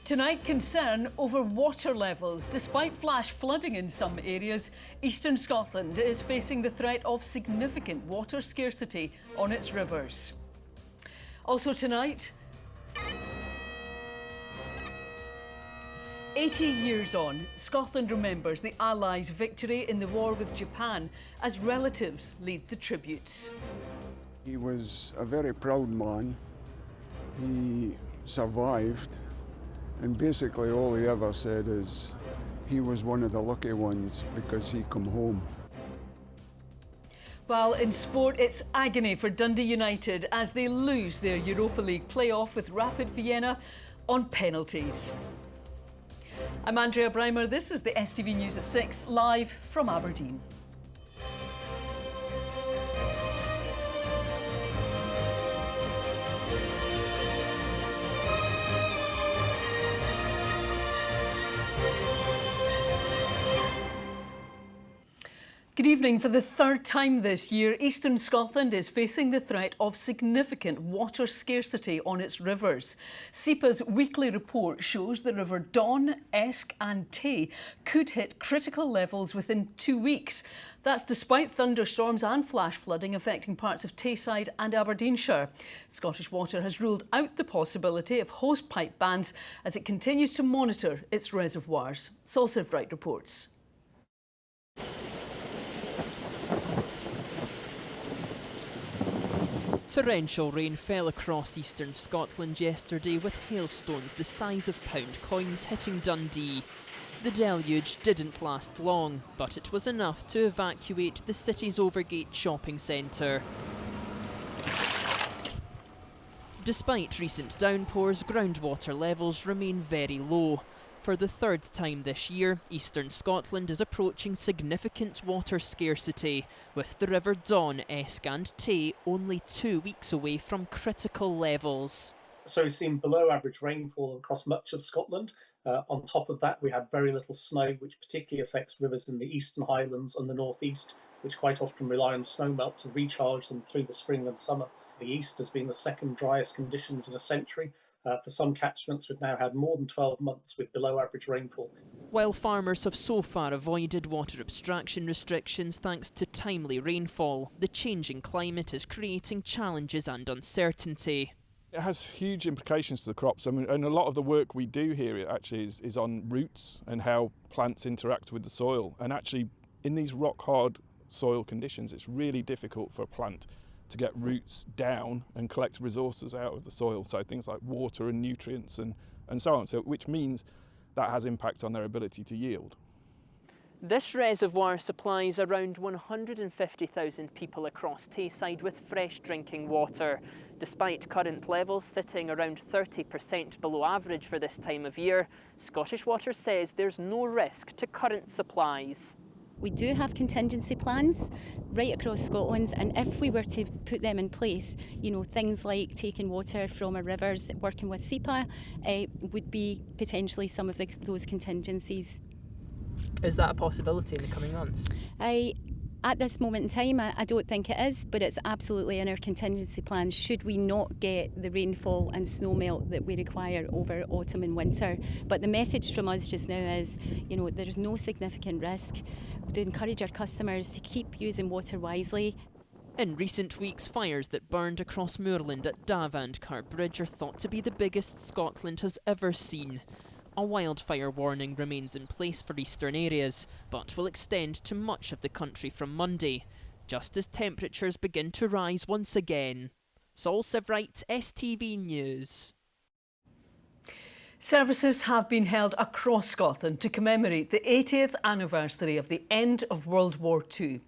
Tonight, concern over water levels. Despite flash flooding in some areas, eastern Scotland is facing the threat of significant water scarcity on its rivers. Also tonight, 80 years on, Scotland remembers the Allies' victory in the war with Japan as relatives lead the tributes. He was a very proud man. He survived. And basically all he ever said is he was one of the lucky ones because he come home. While in sport, it's agony for Dundee United as they lose their Europa League playoff with Rapid Vienna on penalties. I'm Andrea Breimer. This is the STV News at 6, live from Aberdeen. Good evening. For the third time this year, eastern Scotland is facing the threat of significant water scarcity on its rivers. SEPA's weekly report shows the River Don, Esk and Tay could hit critical levels within 2 weeks. That's despite thunderstorms and flash flooding affecting parts of Tayside and Aberdeenshire. Scottish Water has ruled out the possibility of hosepipe bans as it continues to monitor its reservoirs. Saul Sivright reports. Torrential rain fell across eastern Scotland yesterday with hailstones the size of pound coins hitting Dundee. The deluge didn't last long, but it was enough to evacuate the city's Overgate shopping centre. Despite recent downpours, groundwater levels remain very low. For the third time this year, eastern Scotland is approaching significant water scarcity, with the River Don, Esk and Tay only 2 weeks away from critical levels. So we've seen below average rainfall across much of Scotland. On top of that, we had very little snow, which particularly affects rivers in the Eastern Highlands and the northeast, which quite often rely on snowmelt to recharge them through the spring and summer. The east has been the second driest conditions in a century. For some catchments, we've now had more than 12 months with below average rainfall. While farmers have so far avoided water abstraction restrictions thanks to timely rainfall, the changing climate is creating challenges and uncertainty. It has huge implications to the crops. I mean, and a lot of the work we do here actually is on roots and how plants interact with the soil. And actually, in these rock-hard soil conditions, it's really difficult for a plant to get roots down and collect resources out of the soil, so things like water and nutrients and so on, so which means that has impact on their ability to yield. This reservoir supplies around 150,000 people across Tayside with fresh drinking water. Despite current levels sitting around 30% below average for this time of year, Scottish Water says there's no risk to current supplies. We do have contingency plans right across Scotland, and if we were to put them in place, things like taking water from our rivers, working with SEPA, would be potentially some of those contingencies. Is that a possibility in the coming months? At this moment in time, I don't think it is, but it's absolutely in our contingency plans should we not get the rainfall and snowmelt that we require over autumn and winter. But the message from us just now is, there's no significant risk. To encourage our customers to keep using water wisely. In recent weeks, fires that burned across moorland at Dav and Carbridge are thought to be the biggest Scotland has ever seen. A wildfire warning remains in place for eastern areas, but will extend to much of the country from Monday, just as temperatures begin to rise once again. Saul Sivright, STV News. Services have been held across Scotland to commemorate the 80th anniversary of the end of World War II.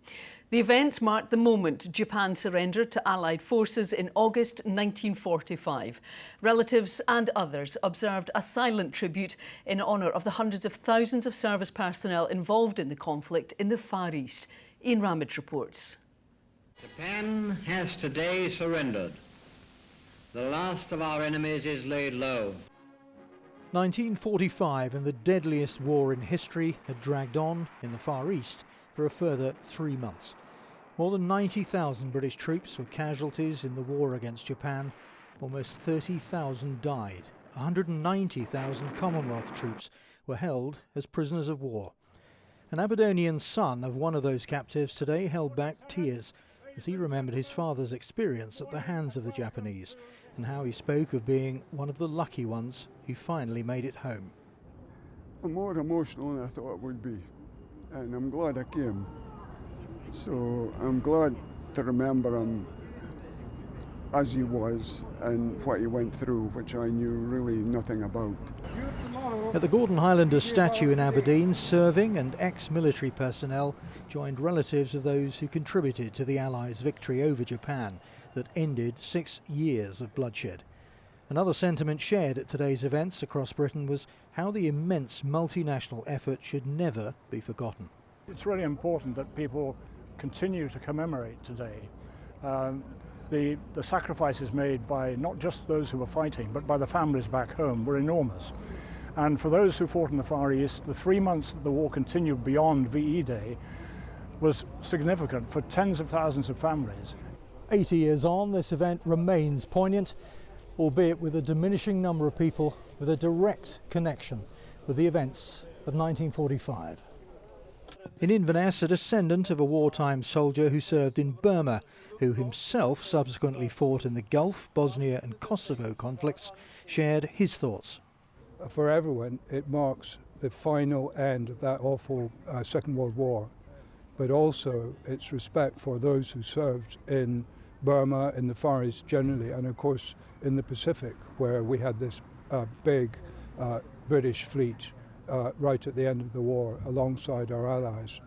The events marked the moment Japan surrendered to Allied forces in August 1945. Relatives and others observed a silent tribute in honour of the hundreds of thousands of service personnel involved in the conflict in the Far East. Ian Ramage reports. Japan has today surrendered. The last of our enemies is laid low. 1945 and the deadliest war in history had dragged on in the Far East for a further 3 months. More than 90,000 British troops were casualties in the war against Japan. Almost 30,000 died 190,000 Commonwealth troops were held as prisoners of war. An Aberdonian son of one of those captives today held back tears as he remembered his father's experience at the hands of the Japanese and how he spoke of being one of the lucky ones who finally made it home. I'm more emotional than I thought it would be, and I'm glad I came. So I'm glad to remember him as he was and what he went through, which I knew really nothing about. At the Gordon Highlanders statue in Aberdeen, serving and ex-military personnel joined relatives of those who contributed to the Allies' victory over Japan that ended 6 years of bloodshed. Another sentiment shared at today's events across Britain was how the immense multinational effort should never be forgotten. It's really important that people continue to commemorate today. The sacrifices made by not just those who were fighting, but by the families back home were enormous. And for those who fought in the Far East, the 3 months that the war continued beyond VE Day was significant for tens of thousands of families. 80 years on, this event remains poignant, albeit with a diminishing number of people with a direct connection with the events of 1945. In Inverness, a descendant of a wartime soldier who served in Burma, who himself subsequently fought in the Gulf, Bosnia and Kosovo conflicts, shared his thoughts. For everyone, it marks the final end of that awful Second World War, but also its respect for those who served in Burma, in the Far East generally, and of course in the Pacific, where we had this big British fleet right at the end of the war alongside our allies.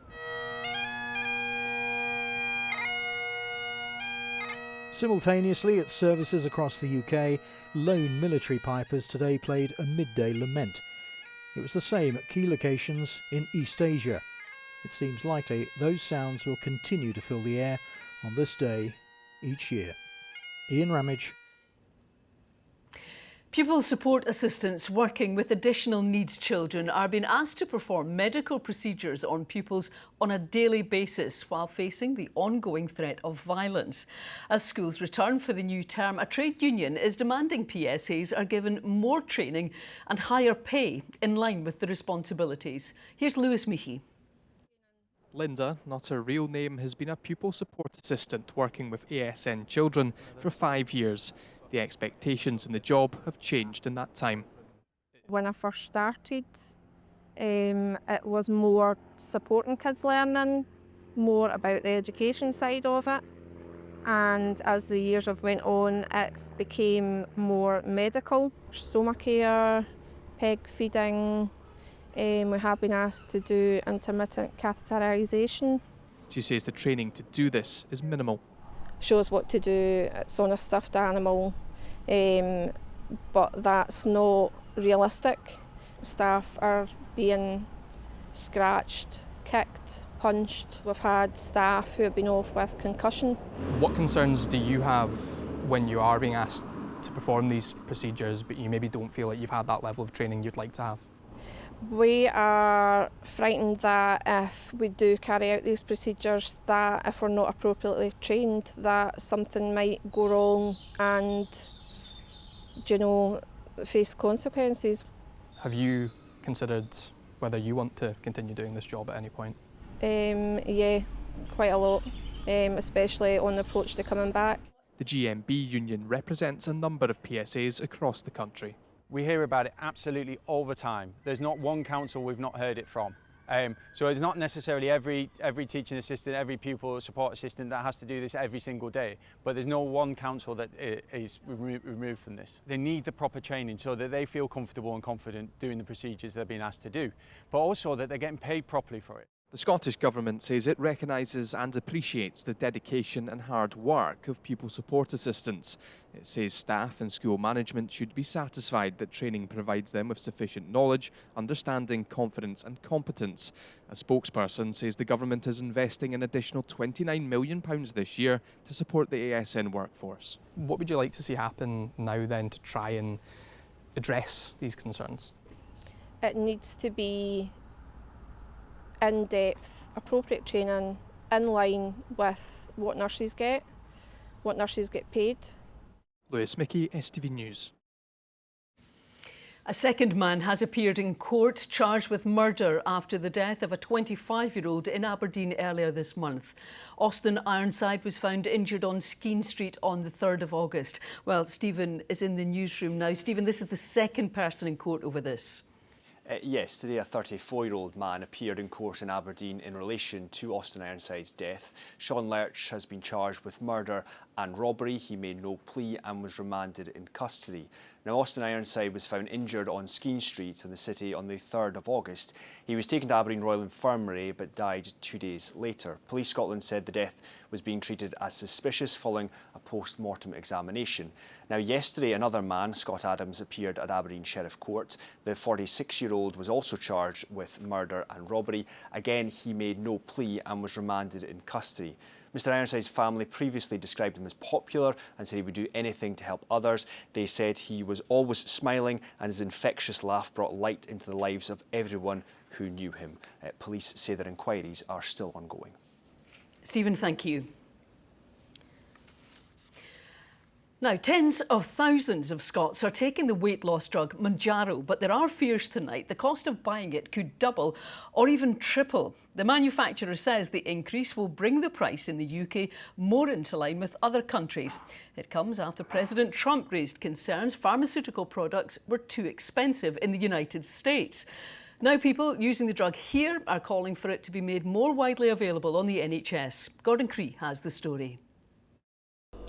Simultaneously, at services across the UK, lone military pipers today played a midday lament. It was the same at key locations in East Asia. It seems likely those sounds will continue to fill the air on this day each year. Ian Ramage. Pupil support assistants working with additional needs children are being asked to perform medical procedures on pupils on a daily basis while facing the ongoing threat of violence. As schools return for the new term, a trade union is demanding PSAs are given more training and higher pay in line with the responsibilities. Here's Lewis Meehy. Linda, not her real name, has been a pupil support assistant working with ASN children for 5 years. The expectations in the job have changed in that time. When I first started, it was more supporting kids learning, more about the education side of it. And as the years have went on, it became more medical, stomach care, peg feeding. We have been asked to do intermittent catheterisation. She says the training to do this is minimal. Shows what to do, it's on a stuffed animal, but that's not realistic. Staff are being scratched, kicked, punched. We've had staff who have been off with concussion. What concerns do you have when you are being asked to perform these procedures, but you maybe don't feel like you've had that level of training you'd like to have? We are frightened that if we do carry out these procedures, that if we're not appropriately trained, that something might go wrong and, face consequences. Have you considered whether you want to continue doing this job at any point? Yeah, quite a lot, especially on the approach to coming back. The GMB union represents a number of PSAs across the country. We hear about it absolutely all the time. There's not one council we've not heard it from. So it's not necessarily every teaching assistant, every pupil support assistant that has to do this every single day, but there's no one council that is removed from this. They need the proper training so that they feel comfortable and confident doing the procedures they're being asked to do, but also that they're getting paid properly for it. The Scottish Government says it recognises and appreciates the dedication and hard work of pupil support assistants. It says staff and school management should be satisfied that training provides them with sufficient knowledge, understanding, confidence and competence. A spokesperson says the government is investing an additional £29 million this year to support the ASN workforce. What would you like to see happen now then to try and address these concerns? It needs to be in-depth, appropriate training in line with what nurses get paid. Lewis Mickey, STV News. A second man has appeared in court charged with murder after the death of a 25-year-old in Aberdeen earlier this month. Austin Ironside was found injured on Skene Street on the 3rd of August. Well, Stephen is in the newsroom now. Stephen, this is the second person in court over this. Yes, today a 34-year-old man appeared in court in Aberdeen in relation to Austin Ironside's death. Sean Lerch has been charged with murder and robbery. He made no plea and was remanded in custody. Now, Austin Ironside was found injured on Skene Street in the city on the 3rd of August. He was taken to Aberdeen Royal Infirmary but died 2 days later. Police Scotland said the death was being treated as suspicious following a post-mortem examination. Now, yesterday, another man, Scott Adams, appeared at Aberdeen Sheriff Court. The 46-year-old was also charged with murder and robbery. Again, he made no plea and was remanded in custody. Mr Ironside's family previously described him as popular and said he would do anything to help others. They said he was always smiling and his infectious laugh brought light into the lives of everyone who knew him. Police say their inquiries are still ongoing. Stephen, thank you. Now, tens of thousands of Scots are taking the weight loss drug Mounjaro, but there are fears tonight the cost of buying it could double or even triple. The manufacturer says the increase will bring the price in the UK more into line with other countries. It comes after President Trump raised concerns pharmaceutical products were too expensive in the United States. Now people using the drug here are calling for it to be made more widely available on the NHS. Gordon Cree has the story.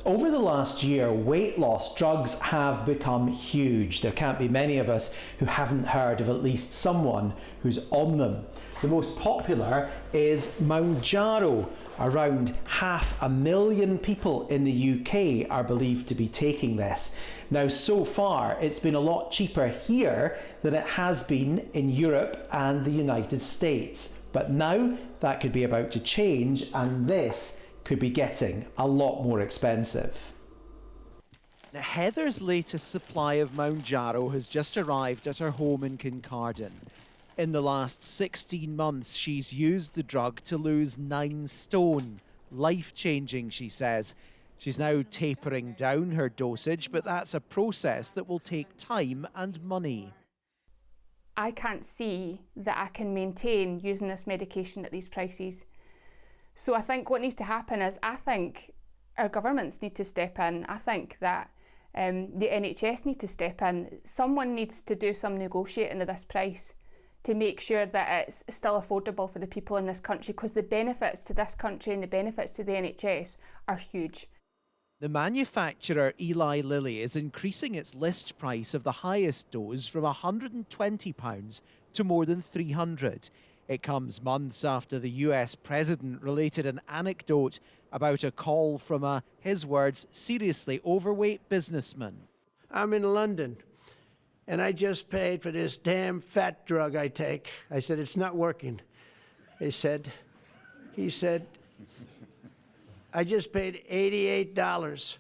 Over the last year, weight loss drugs have become huge. There can't be many of us who haven't heard of at least someone who's on them. The most popular is Mounjaro. Around 500,000 people in the UK are believed to be taking this. Now, so far, it's been a lot cheaper here than it has been in Europe and the United States. But now that could be about to change, and this could be getting a lot more expensive. Now, Heather's latest supply of Mounjaro has just arrived at her home in Kincardine. In the last 16 months, she's used the drug to lose 9 stone. Life-changing, she says. She's now tapering down her dosage, but that's a process that will take time and money. I can't see that I can maintain using this medication at these prices. So I think what needs to happen is, I think our governments need to step in. I think that the NHS need to step in. Someone needs to do some negotiating of this price to make sure that it's still affordable for the people in this country, because the benefits to this country and the benefits to the NHS are huge. The manufacturer Eli Lilly is increasing its list price of the highest dose from £120 to more than £300. It comes months after the US president related an anecdote about a call from a, his words, seriously overweight businessman. I'm in London, and I just paid for this damn fat drug I take. I said, it's not working. He said, I just paid $88,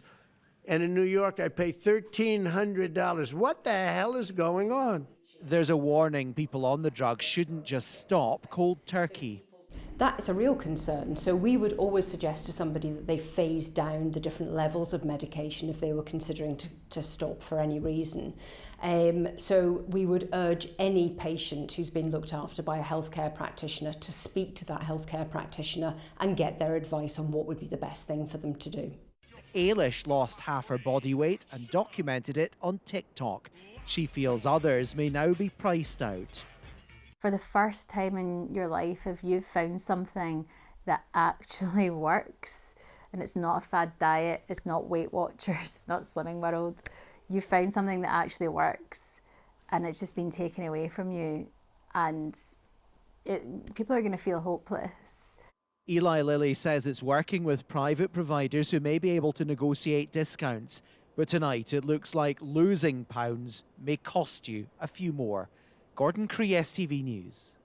and in New York I pay $1,300. What the hell is going on? There's a warning people on the drug shouldn't just stop cold turkey. That is a real concern. So we would always suggest to somebody that they phase down the different levels of medication if they were considering to stop for any reason. So we would urge any patient who's been looked after by a healthcare practitioner to speak to that healthcare practitioner and get their advice on what would be the best thing for them to do. Ailish lost half her body weight and documented it on TikTok. She feels others may now be priced out. For the first time in your life, if you've found something that actually works, and it's not a fad diet, it's not Weight Watchers, it's not Slimming World, you've found something that actually works and it's just been taken away from you, and people are going to feel hopeless. Eli Lilly says it's working with private providers who may be able to negotiate discounts. But tonight it looks like losing pounds may cost you a few more. Gordon Cree, STV News.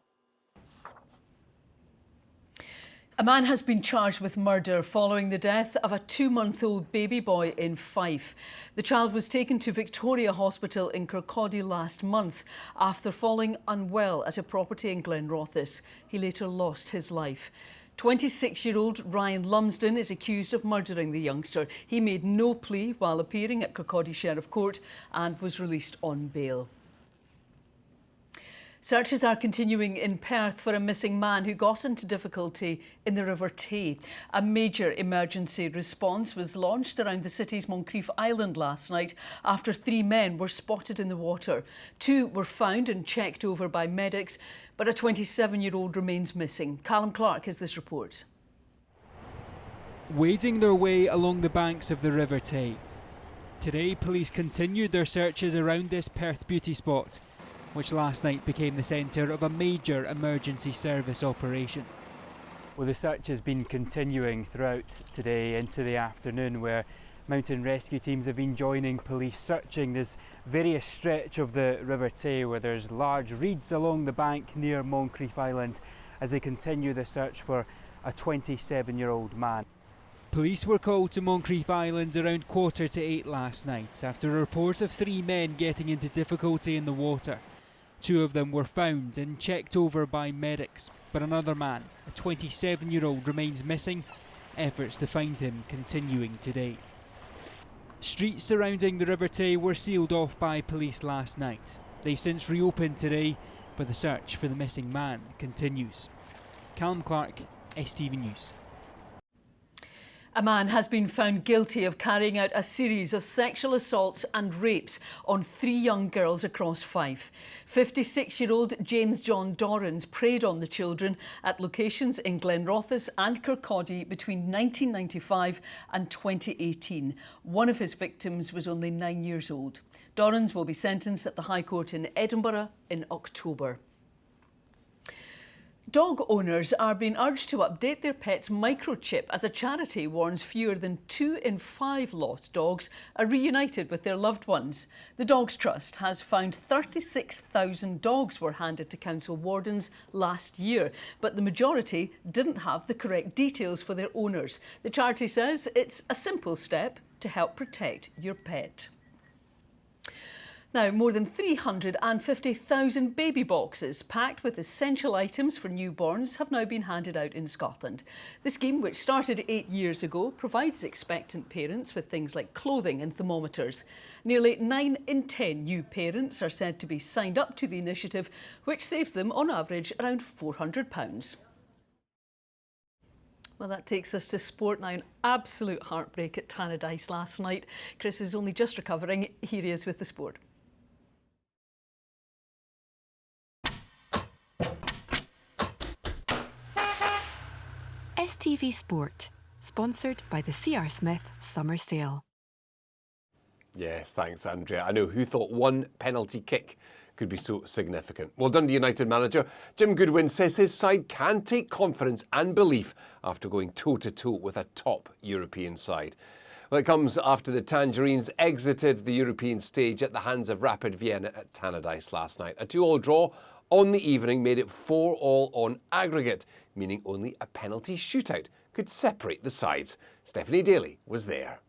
A man has been charged with murder following the death of a 2-month-old baby boy in Fife. The child was taken to Victoria Hospital in Kirkcaldy last month after falling unwell at a property in Glenrothes. He later lost his life. 26-year-old Ryan Lumsden is accused of murdering the youngster. He made no plea while appearing at Kirkcaldy Sheriff Court and was released on bail. Searches are continuing in Perth for a missing man who got into difficulty in the River Tay. A major emergency response was launched around the city's Moncrieff Island last night after 3 men were spotted in the water. 2 were found and checked over by medics, but a 27-year-old remains missing. Callum Clark has this report. Wading their way along the banks of the River Tay. Today, police continued their searches around this Perth beauty spot, which last night became the centre of a major emergency service operation. Well, the search has been continuing throughout today into the afternoon, where mountain rescue teams have been joining police searching this various stretch of the River Tay, where there's large reeds along the bank near Moncrieff Island, as they continue the search for a 27-year-old man. Police were called to Moncrieff Island around 7:45 last night after a report of 3 men getting into difficulty in the water. 2 of them were found and checked over by medics, but another man, a 27-year-old, remains missing. Efforts to find him continuing today. Streets surrounding the River Tay were sealed off by police last night. They've since reopened today, but the search for the missing man continues. Callum Clark, STV News. A man has been found guilty of carrying out a series of sexual assaults and rapes on 3 young girls across Fife. 56-year-old James John Dorrans preyed on the children at locations in Glenrothes and Kirkcaldy between 1995 and 2018. One of his victims was only 9 years old. Dorrans will be sentenced at the High Court in Edinburgh in October. Dog owners are being urged to update their pet's microchip as a charity warns fewer than 2 in 5 lost dogs are reunited with their loved ones. The Dogs Trust has found 36,000 dogs were handed to council wardens last year, but the majority didn't have the correct details for their owners. The charity says it's a simple step to help protect your pet. Now, more than 350,000 baby boxes packed with essential items for newborns have now been handed out in Scotland. The scheme, which started 8 years ago, provides expectant parents with things like clothing and thermometers. Nearly 9 in 10 new parents are said to be signed up to the initiative, which saves them on average around £400. Well, that takes us to sport now. An absolute heartbreak at Tannadice last night. Chris is only just recovering. Here he is with the sport. STV Sport, sponsored by the C.R. Smith Summer Sale. Yes, thanks, Andrea. I know, who thought one penalty kick could be so significant? Well, Dundee United manager Jim Goodwin says his side can take confidence and belief after going toe-to-toe with a top European side. Well, it comes after the Tangerines exited the European stage at the hands of Rapid Vienna at Tannadice last night. A 2-2 draw on the evening made it 4-4 on aggregate, meaning only a penalty shootout could separate the sides. Stephanie Daly was there.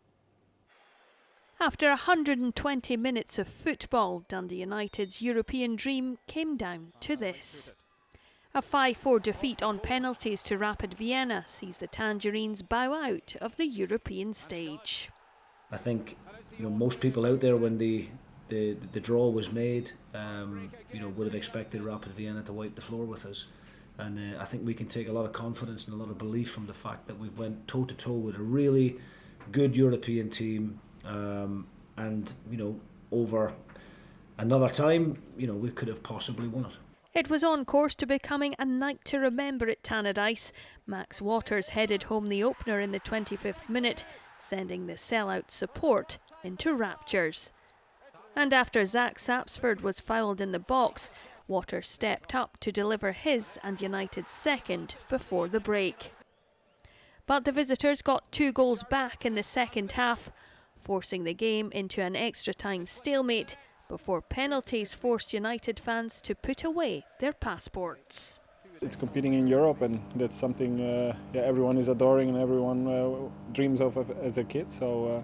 After 120 minutes of football, Dundee United's European dream came down to this. A 5-4 defeat on penalties to Rapid Vienna sees the Tangerines bow out of the European stage. I think most people out there, when the draw was made, would have expected Rapid Vienna to wipe the floor with us. And I think we can take a lot of confidence and a lot of belief from the fact that we've went toe-to-toe with a really good European team. Over another time, we could have possibly won it. It was on course to becoming a night to remember at Tannadice. Max Waters headed home the opener in the 25th minute, sending the sellout support into raptures. And after Zach Sapsford was fouled in the box, Waters stepped up to deliver his and United's second before the break. But the visitors got 2 goals back in the second half, forcing the game into an extra-time stalemate before penalties forced United fans to put away their passports. It's competing in Europe, and that's something everyone is adoring and everyone dreams of as a kid. So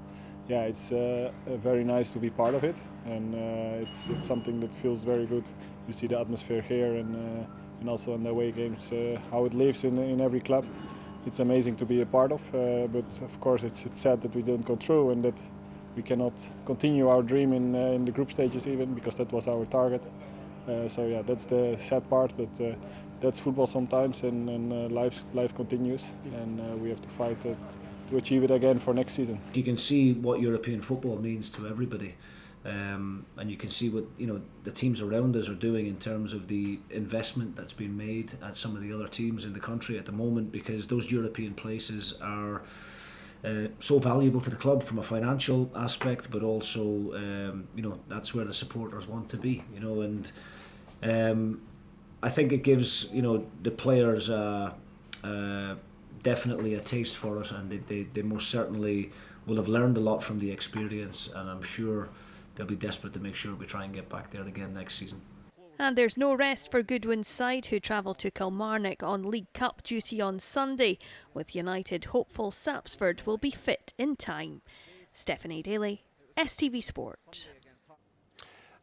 it's very nice to be part of it, and it's something that feels very good. You see the atmosphere here and also in the away games, how it lives in every club. It's amazing to be a part of, but of course it's sad that we didn't go through and that we cannot continue our dream in the group stages even, because that was our target. So yeah, that's the sad part, but that's football sometimes, and life continues, and we have to fight to achieve it again for next season. You can see what European football means to everybody, and you can see what the teams around us are doing in terms of the investment that's been made at some of the other teams in the country at the moment, because those European places are so valuable to the club from a financial aspect, but also that's where the supporters want to be, and I think it gives the players definitely a taste for it, and they most certainly will have learned a lot from the experience, and I'm sure they'll be desperate to make sure we try and get back there again next season. And there's no rest for Goodwin's side, who travel to Kilmarnock on League Cup duty on Sunday, with United hopeful Sapsford will be fit in time. Stephanie Daly, STV Sport.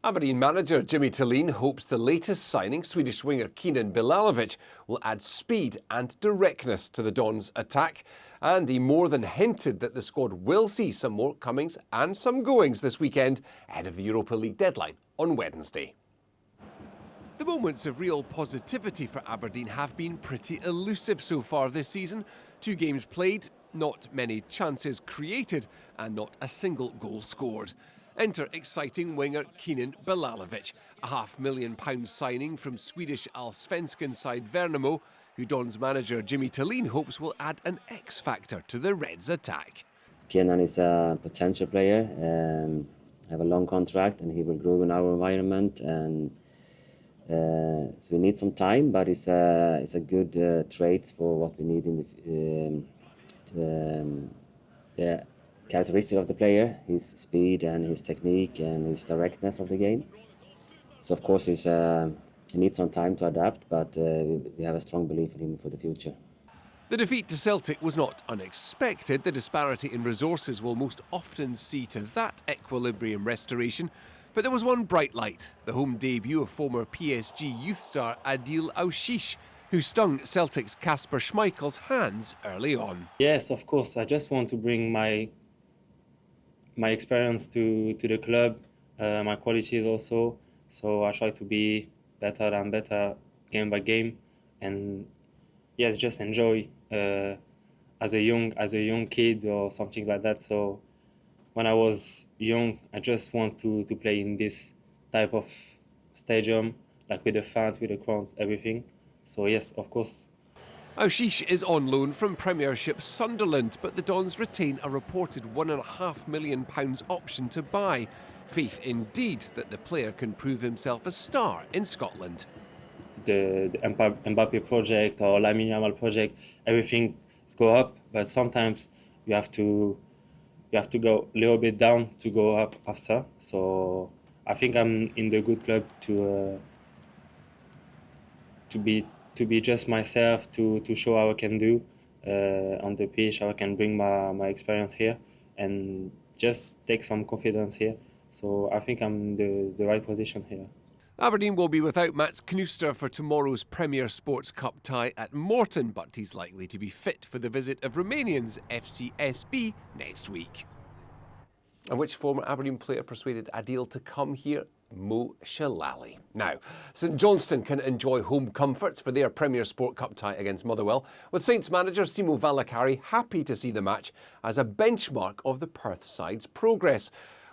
Aberdeen manager Jimmy Tillene hopes the latest signing, Swedish winger Kenan Bilalovic, will add speed and directness to the Dons' attack. And he more than hinted that the squad will see some more comings and some goings this weekend ahead of the Europa League deadline on Wednesday. The moments of real positivity for Aberdeen have been pretty elusive so far this season. 2 games played, not many chances created, and not a single goal scored. Enter exciting winger Kenan Bilalovic, a £500,000 signing from Swedish Allsvenskan side Värnamo, who Dons manager Jimmy Tillene hopes will add an X-factor to the Reds' attack. Kenan is a potential player, have a long contract, and he will grow in our environment, and so we need some time, but it's a good trait for what we need in the characteristic of the player, his speed and his technique and his directness of the game. So of course he needs some time to adapt, but we have a strong belief in him for the future. The defeat to Celtic was not unexpected. The disparity in resources will most often see to that equilibrium restoration. But there was one bright light, the home debut of former PSG youth star Adil Aushish, who stung Celtic's Kasper Schmeichel's hands early on. Yes, of course. I just want to bring my experience to the club, my qualities also. So I try to be better and better game by game, and yes, just enjoy as a young kid or something like that. So when I was young, I just want to play in this type of stadium, like with the fans, with the crowds, everything. So yes, of course. Aushish is on loan from Premiership Sunderland, but the Dons retain a reported £1.5 million option to buy. Faith indeed that the player can prove himself a star in Scotland. The Mbappe project or Lamine Yamal project, everything go up, but sometimes you have to go a little bit down to go up after. So I think I'm in the good club to be just myself, to show how I can do on the pitch, how I can bring my experience here and just take some confidence here. So I think I'm in the right position here. Aberdeen will be without Mats Kneuster for tomorrow's Premier Sports Cup tie at Morton, but he's likely to be fit for the visit of Romanians FCSB next week. And which former Aberdeen player persuaded Adil to come here? Mo Shalali. Now, St Johnstone can enjoy home comforts for their Premier Sport Cup tie against Motherwell, with Saints manager Simo Valakari happy to see the match as a benchmark of the Perth side's progress.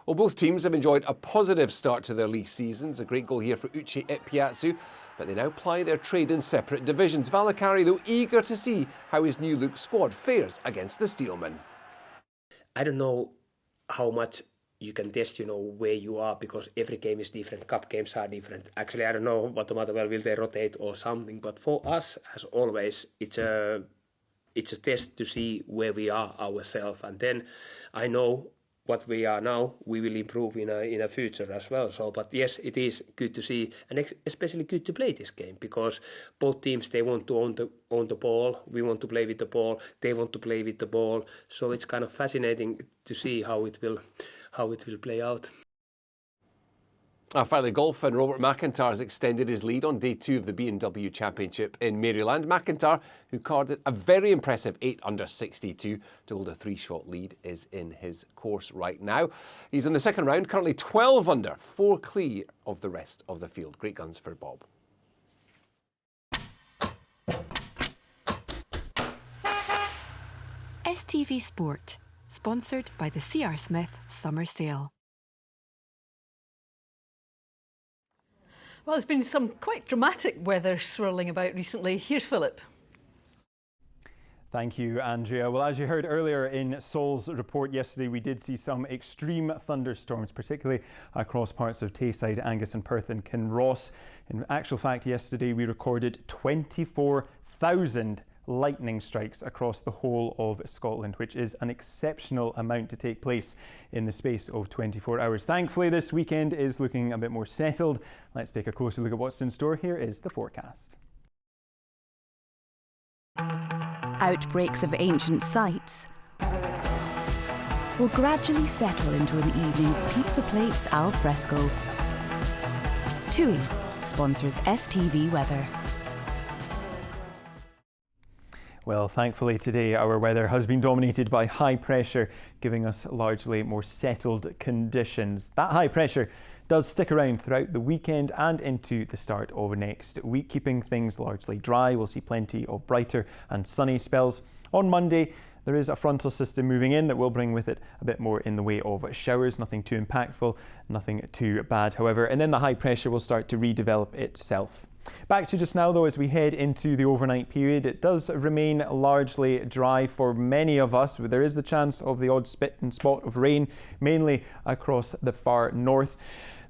Well, both teams have enjoyed a positive start to their league seasons. A great goal here for Uche Ikpeazu, but they now ply their trade in separate divisions. Valakari, though, eager to see how his new look squad fares against the Steelmen. I don't know how much you can test, where you are, because every game is different. Cup games are different. Actually, I don't know what the matter. Well, will they rotate or something? But for us, as always, it's a test to see where we are ourselves. And then I know what we are now, we will improve in a future as well. So, but yes, it is good to see, and especially good to play this game, because both teams, they want to own the ball. We want to play with the ball. They want to play with the ball. So it's kind of fascinating to see how it will play out. Finally, golf, and Robert McIntyre has extended his lead on day 2 of the BMW Championship in Maryland. McIntyre, who carded a very impressive 8 under 62 to hold a 3-shot lead, is in his course right now. He's in the second round, currently 12 under, 4 clear of the rest of the field. Great guns for Bob. STV Sport, sponsored by the C.R. Smith Summer Sale. Well, there's been some quite dramatic weather swirling about recently. Here's Philip. Thank you, Andrea. Well, as you heard earlier in Sol's report yesterday, we did see some extreme thunderstorms, particularly across parts of Tayside, Angus and Perth and Kinross. In actual fact, yesterday we recorded 24,000 lightning strikes across the whole of Scotland, which is an exceptional amount to take place in the space of 24 hours. Thankfully, this weekend is looking a bit more settled. Let's take a closer look at what's in store. Here is the forecast. Outbreaks of ancient sites will gradually settle into an evening pizza plates al fresco. TUI sponsors STV Weather. Well, thankfully today our weather has been dominated by high pressure, giving us largely more settled conditions. That high pressure does stick around throughout the weekend and into the start of next week, keeping things largely dry. We'll see plenty of brighter and sunny spells. On Monday, there is a frontal system moving in that will bring with it a bit more in the way of showers. Nothing too impactful, nothing too bad, however. And then the high pressure will start to redevelop itself. Back to just now though, as we head into the overnight period, it does remain largely dry for many of us. There is the chance of the odd spit and spot of rain, mainly across the far north.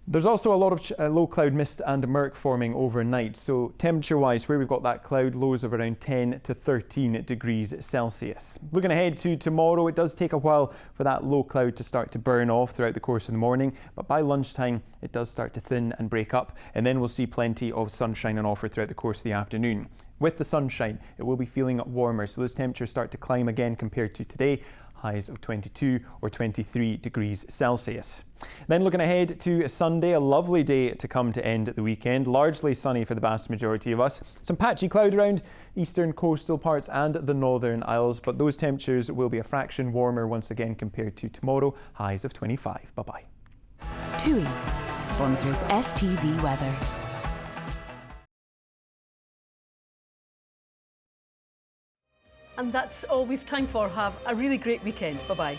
There's also a lot of low cloud mist and murk forming overnight, so temperature-wise, where we've got that cloud, lows of around 10 to 13 degrees Celsius. Looking ahead to tomorrow, it does take a while for that low cloud to start to burn off throughout the course of the morning, but by lunchtime, it does start to thin and break up, and then we'll see plenty of sunshine on offer throughout the course of the afternoon. With the sunshine, it will be feeling warmer, so those temperatures start to climb again compared to today. Highs of 22 or 23 degrees Celsius. Then looking ahead to Sunday, a lovely day to come to end the weekend. Largely sunny for the vast majority of us. Some patchy cloud around eastern coastal parts and the Northern Isles, but those temperatures will be a fraction warmer once again compared to tomorrow. Highs of 25. Bye-bye. TUI sponsors STV Weather. And that's all we've time for. Have a really great weekend. Bye-bye.